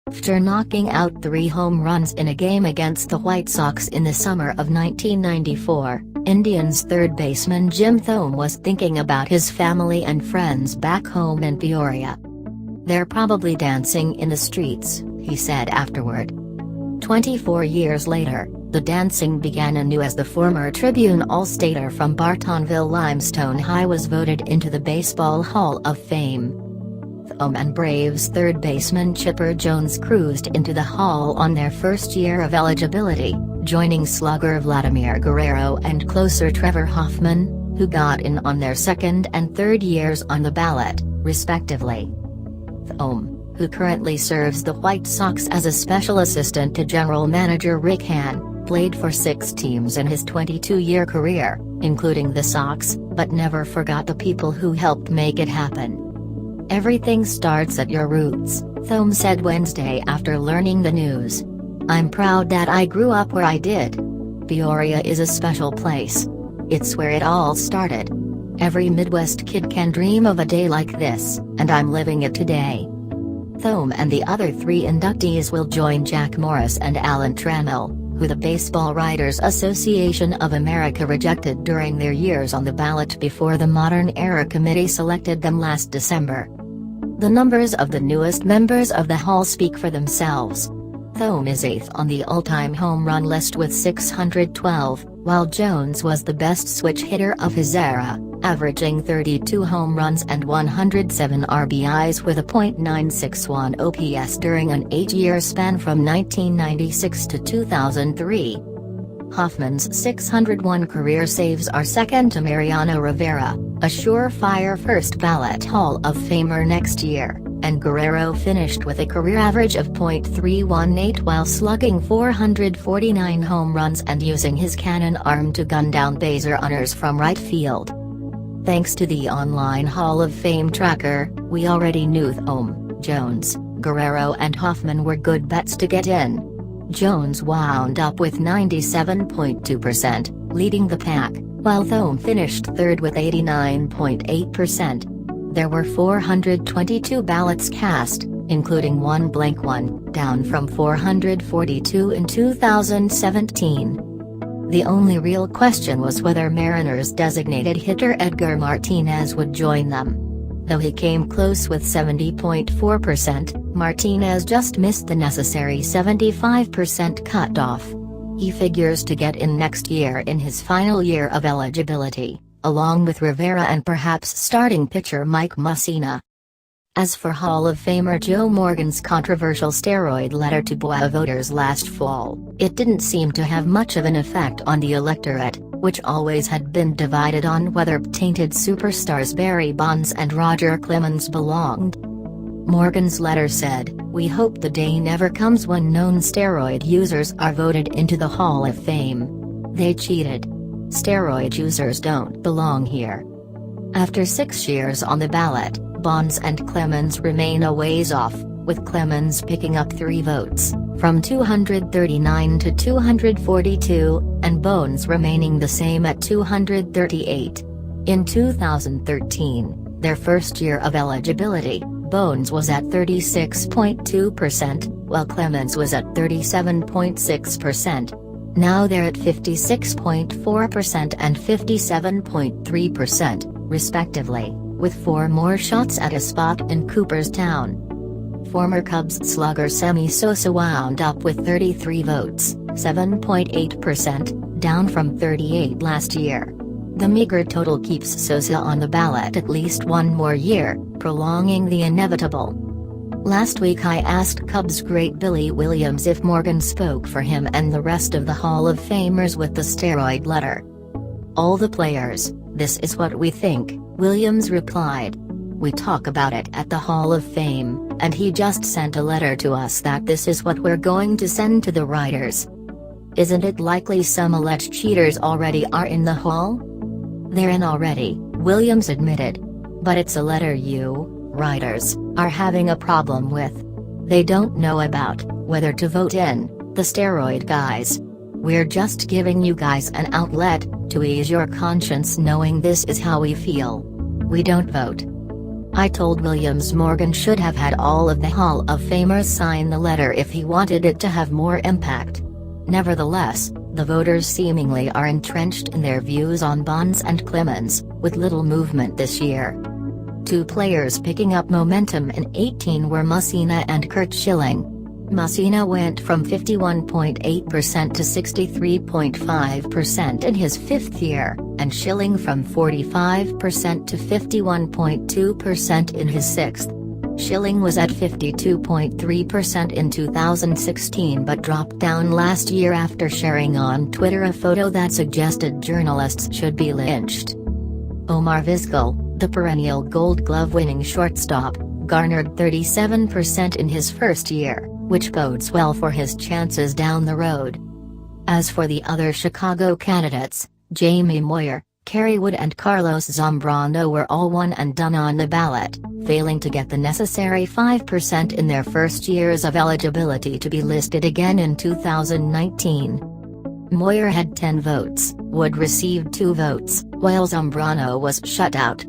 After knocking out 3 home runs in a game against the White Sox in the summer of 1994, Indians third baseman Jim Thome was thinking about his family and friends back home in Peoria. "They're probably dancing in the streets," he said afterward. 24 years later, the dancing began anew as the former Tribune All-Stater from Bartonville Limestone High was voted into the Baseball Hall of Fame. Thome and Braves third baseman Chipper Jones cruised into the Hall on their first year of eligibility, joining slugger Vladimir Guerrero and closer Trevor Hoffman, who got in on their second and third years on the ballot, respectively. Thome, who currently serves the White Sox as a special assistant to general manager Rick Hahn, played for 6 teams in his 22-year career, including the Sox, but never forgot the people who helped make it happen. "Everything starts at your roots," Thome said Wednesday after learning the news. "I'm proud that I grew up where I did. Peoria is a special place. It's where it all started. Every Midwest kid can dream of a day like this, and I'm living it today." Thome and the other 3 inductees will join Jack Morris and Alan Trammell, who the Baseball Writers Association of America rejected during their years on the ballot before the Modern Era Committee selected them last December. The numbers of the newest members of the Hall speak for themselves. Thome is 8th on the all-time home run list with 612, while Jones was the best switch hitter of his era, averaging 32 home runs and 107 RBIs with a .961 OPS during an 8-year span from 1996 to 2003. Hoffman's 601 career saves are second to Mariano Rivera, a surefire first-ballot Hall of Famer next year, and Guerrero finished with a career average of .318 while slugging 449 home runs and using his cannon arm to gun down base runners from right field. Thanks to the online Hall of Fame tracker, we already knew Thome, Jones, Guerrero and Hoffman were good bets to get in. Jones wound up with 97.2%, leading the pack, while Thome finished third with 89.8%. There were 422 ballots cast, including 1 blank one, down from 442 in 2017. The only real question was whether Mariners designated hitter Edgar Martinez would join them. Though he came close with 70.4%, Martinez just missed the necessary 75% cutoff. He figures to get in next year in his final year of eligibility, along with Rivera and perhaps starting pitcher Mike Mussina. As for Hall of Famer Joe Morgan's controversial steroid letter to BOA voters last fall, it didn't seem to have much of an effect on the electorate, which always had been divided on whether tainted superstars Barry Bonds and Roger Clemens belonged. Morgan's letter said, "We hope the day never comes when known steroid users are voted into the Hall of Fame. They cheated. Steroid users don't belong here." After 6 years on the ballot, Bonds and Clemens remain a ways off, with Clemens picking up 3 votes, from 239 to 242, and Bonds remaining the same at 238. In 2013, their first year of eligibility, Bonds was at 36.2%, while Clemens was at 37.6%. Now they're at 56.4% and 57.3%, respectively, with 4 more shots at a spot in Cooperstown. Former Cubs slugger Sammy Sosa wound up with 33 votes, 7.8%, down from 38 last year. The meager total keeps Sosa on the ballot at least 1 more year, prolonging the inevitable. Last week I asked Cubs great Billy Williams if Morgan spoke for him and the rest of the Hall of Famers with the steroid letter. "All the players, this is what we think," Williams replied. "We talk about it at the Hall of Fame, and he just sent a letter to us that this is what we're going to send to the writers." "Isn't it likely some alleged cheaters already are in the Hall?" "They're in already," Williams admitted. "But it's a letter you, writers, are having a problem with. They don't know about whether to vote in the steroid guys. We're just giving you guys an outlet to ease your conscience knowing this is how we feel. We don't vote." "I told Williams Morgan should have had all of the Hall of Famers sign the letter if he wanted it to have more impact." Nevertheless, the voters seemingly are entrenched in their views on Bonds and Clemens, with little movement this year. Two players picking up momentum in 18 were Mussina and Curt Schilling. Mussina went from 51.8% to 63.5% in his fifth year, and Schilling from 45% to 51.2% in his sixth. Schilling was at 52.3% in 2016 but dropped down last year after sharing on Twitter a photo that suggested journalists should be lynched. Omar Vizquel, the perennial Gold Glove-winning shortstop, garnered 37% in his first year, which bodes well for his chances down the road. As for the other Chicago candidates, Jamie Moyer, Kerry Wood and Carlos Zambrano were all one and done on the ballot, failing to get the necessary 5% in their first years of eligibility to be listed again in 2019. Moyer had 10 votes, Wood received 2 votes, while Zambrano was shut out.